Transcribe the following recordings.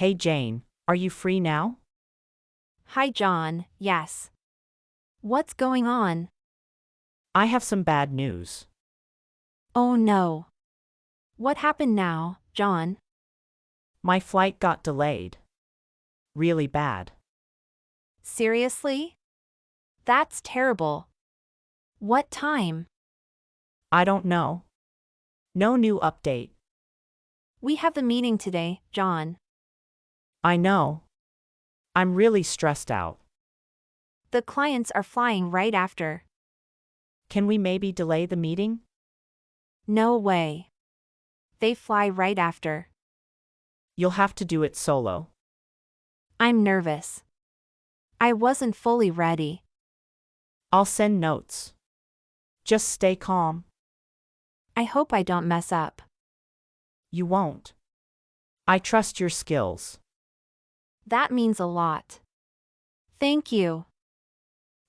Hey Jane, are you free now? Hi, John. Yes. What's going on? I have some bad news. Oh no. What happened now, John? My flight got delayed. Really bad. Seriously? That's terrible. What time? I don't know. No new update. We have the meeting today, John. I know. I'm really stressed out. The clients are flying right after. Can we maybe delay the meeting? No way. They fly right after. You'll have to do it solo. I'm nervous. I wasn't fully ready. I'll send notes. Just stay calm. I hope I don't mess up. You won't. I trust your skills. That means a lot. Thank you.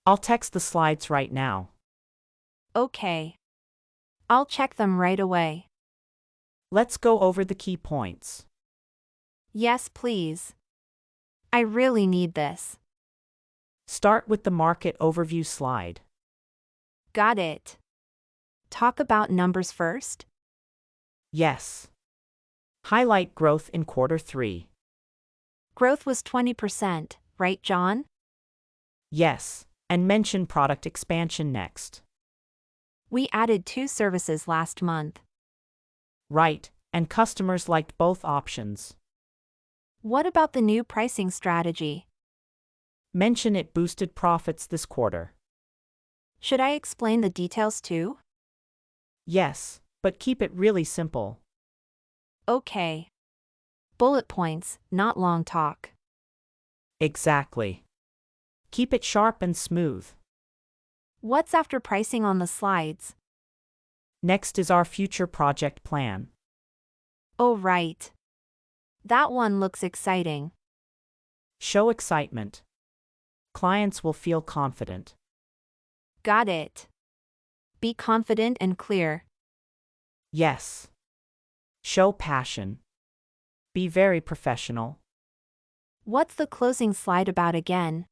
I'll text the slides right now. Okay. I'll check them right away. Let's go over the key points. Yes, please. I really need this. Start with the market overview slide. Got it. Talk about numbers first? Yes. Highlight growth in quarter 3. Growth was 20%, right, John? Yes, and mention product expansion next. We added 2 services last month. Right, and customers liked both options. What about the new pricing strategy? Mention it boosted profits this quarter. Should I explain the details too? Yes, but keep it really simple. Okay. Bullet points, not long talk. Exactly. Keep it sharp and smooth. What's after pricing on the slides? Next is our future project plan. Oh, right. That one looks exciting. Show excitement. Clients will feel confident. Got it. Be confident and clear. Yes. Show passion. Be very professional. What's the closing slide about again?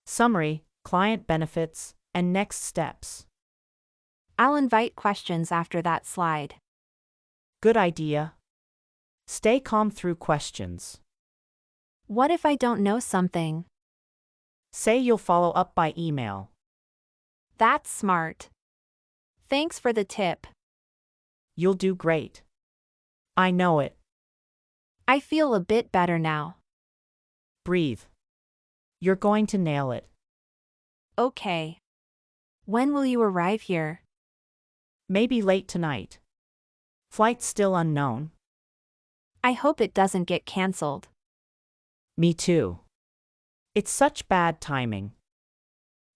Summary, client benefits, and next steps. I'll invite questions after that slide. Good idea. Stay calm through questions. What if I don't know something? Say you'll follow up by email. That's smart. Thanks for the tip. You'll do great. I know it. I feel a bit better now. Breathe. You're going to nail it. Okay. When will you arrive here? Maybe late tonight. Flight's still unknown. I hope it doesn't get cancelled. Me too. It's such bad timing.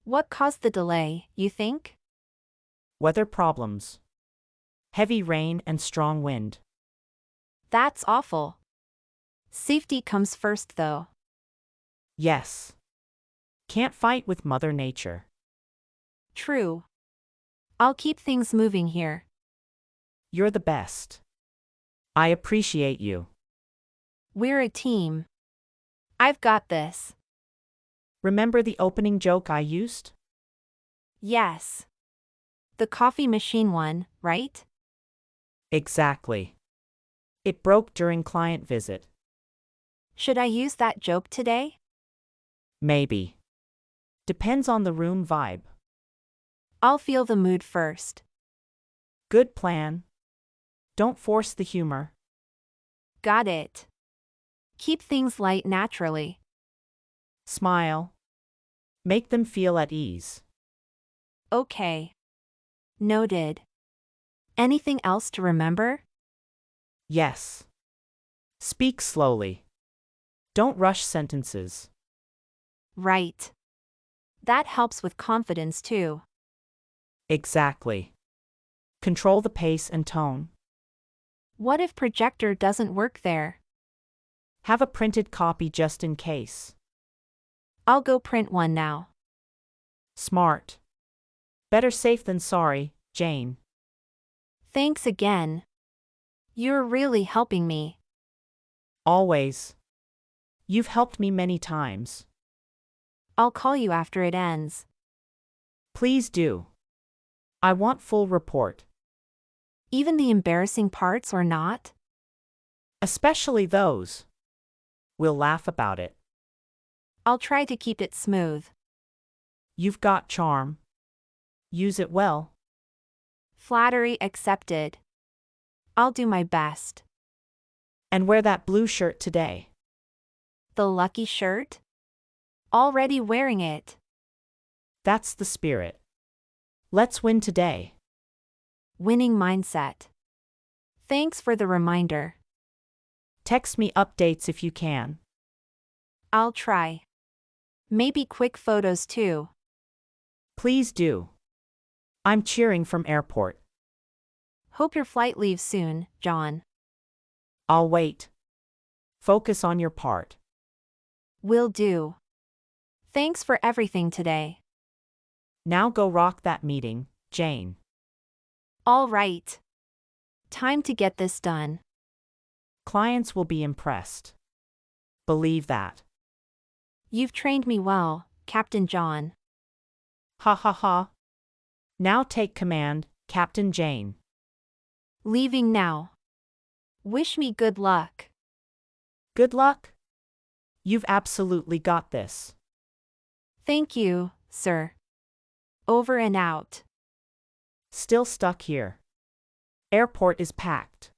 What caused the delay, you think? Weather problems. Heavy rain and strong wind. That's awful. Safety comes first though. Yes. Can't fight with Mother Nature. True. I'll keep things moving here. You're the best. I appreciate you. We're a team. I've got this. Remember the opening joke I used? Yes. The coffee machine one, right? Exactly. It broke during client visit. Should I use that joke today? Maybe. Depends on the room vibe. I'll feel the mood first. Good plan. Don't force the humor. Got it. Keep things light naturally. Smile. Make them feel at ease. Okay. Noted. Anything else to remember? Yes. Speak slowly. Don't rush sentences. Right. That helps with confidence too. Exactly. Control the pace and tone. What if projector doesn't work there? Have a printed copy just in case. I'll go print one now. Smart. Better safe than sorry, Jane. Thanks again. You're really helping me. Always. You've helped me many times. I'll call you after it ends. Please do. I want full report. Even the embarrassing parts or not? Especially those. We'll laugh about it. I'll try to keep it smooth. You've got charm. Use it well. Flattery accepted. I'll do my best. And wear that blue shirt today. The lucky shirt? Already wearing it. That's the spirit. Let's win today. Winning mindset. Thanks for the reminder. Text me updates if you can. I'll try. Maybe quick photos too. Please do. I'm cheering from airport. Hope your flight leaves soon, John. I'll wait. Focus on your part. Will do. Thanks for everything today. Now go rock that meeting, Jane. All right. Time to get this done. Clients will be impressed. Believe that. You've trained me well, Captain John. Ha ha ha. Now take command, Captain Jane. Leaving now. Wish me good luck. Good luck. You've absolutely got this. Thank you, sir. Over and out. Still stuck here. Airport is packed.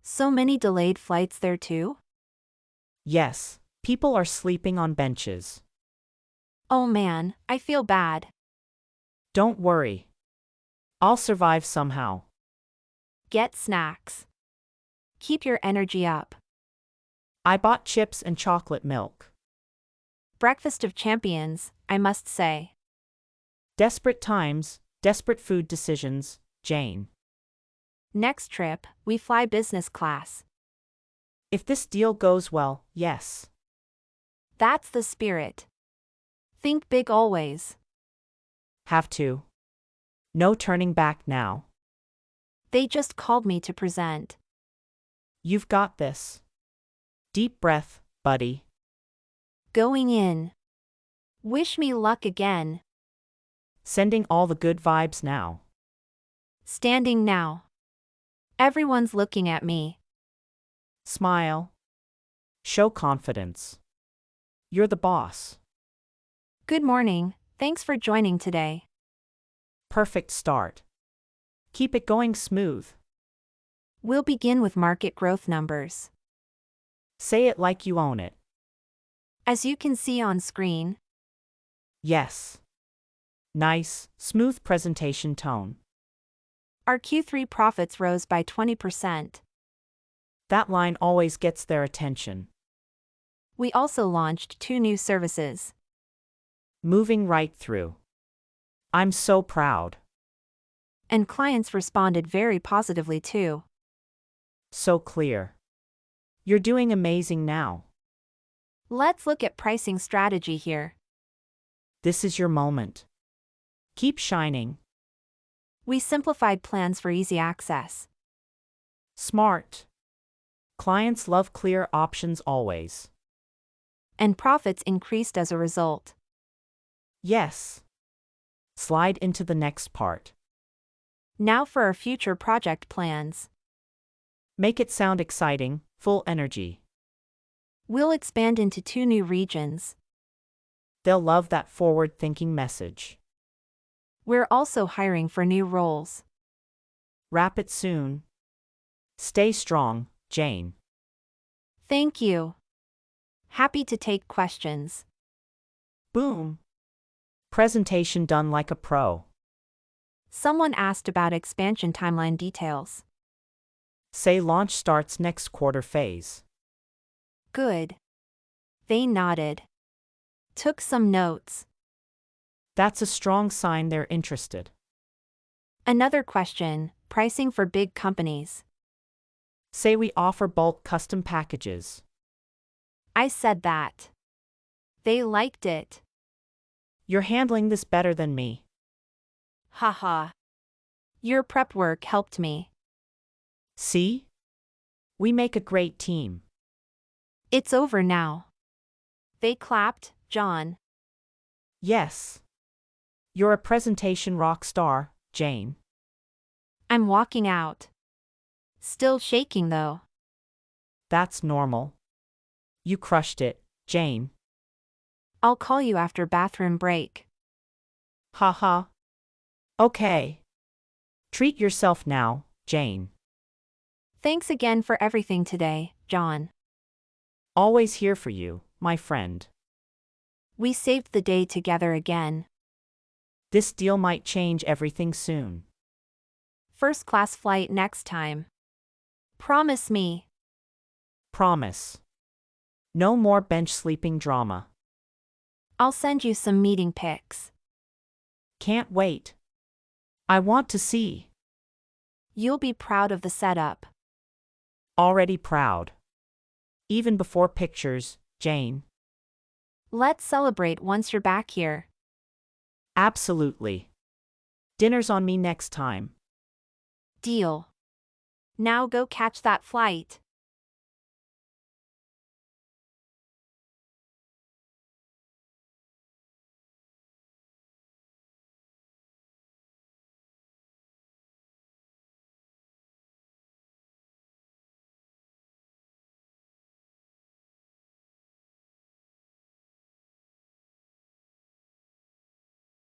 So many delayed flights there too? Yes, people are sleeping on benches. Oh man, I feel bad. Don't worry. I'll survive somehow. Get snacks. Keep your energy up. I bought chips and chocolate milk. Breakfast of champions, I must say. Desperate times, desperate food decisions, Jane. Next trip, we fly business class. If this deal goes well, yes. That's the spirit. Think big always. Have to. No turning back now. They just called me to present. You've got this. Deep breath, buddy. Going in. Wish me luck again. Sending all the good vibes now. Standing now. Everyone's looking at me. Smile. Show confidence. You're the boss. Good morning, thanks for joining today. Perfect start. Keep it going smooth. We'll begin with market growth numbers. Say it like you own it. As you can see on screen, Yes. Nice, smooth presentation tone. our Q3 profits rose by 20%. That line always gets their attention. We also launched 2 new services. Moving right through. I'm so proud. And clients responded very positively too. So clear. You're doing amazing now. Let's look at pricing strategy here. This is your moment. Keep shining. We simplified plans for easy access. Smart. Clients love clear options always. And profits increased as a result. Yes. Slide into the next part. Now for our future project plans. Make it sound exciting, full energy. We'll expand into 2 new regions. They'll love that forward-thinking message. We're also hiring for new roles. Wrap it soon. Stay strong, Jane. Thank you. Happy to take questions. Boom. Presentation done like a pro. Someone asked about expansion timeline details. Say launch starts next quarter phase. Good. They nodded. Took some notes. That's a strong sign they're interested. Another question, pricing for big companies. Say we offer bulk custom packages. I said that. They liked it. You're handling this better than me. Haha. Your prep work helped me. See? We make a great team. It's over now. They clapped, John. Yes. You're a presentation rock star, Jane. I'm walking out. Still shaking though. That's normal. You crushed it, Jane. I'll call you after bathroom break. Haha. Okay. Treat yourself now, Jane. Thanks again for everything today, John. Always here for you, my friend. We saved the day together again. This deal might change everything soon. First class flight next time. Promise me. Promise. No more bench sleeping drama. I'll send you some meeting pics. Can't wait. I want to see. You'll be proud of the setup. Already proud. Even before pictures, Jane. Let's celebrate once you're back here. Absolutely. Dinner's on me next time. Deal. Now go catch that flight.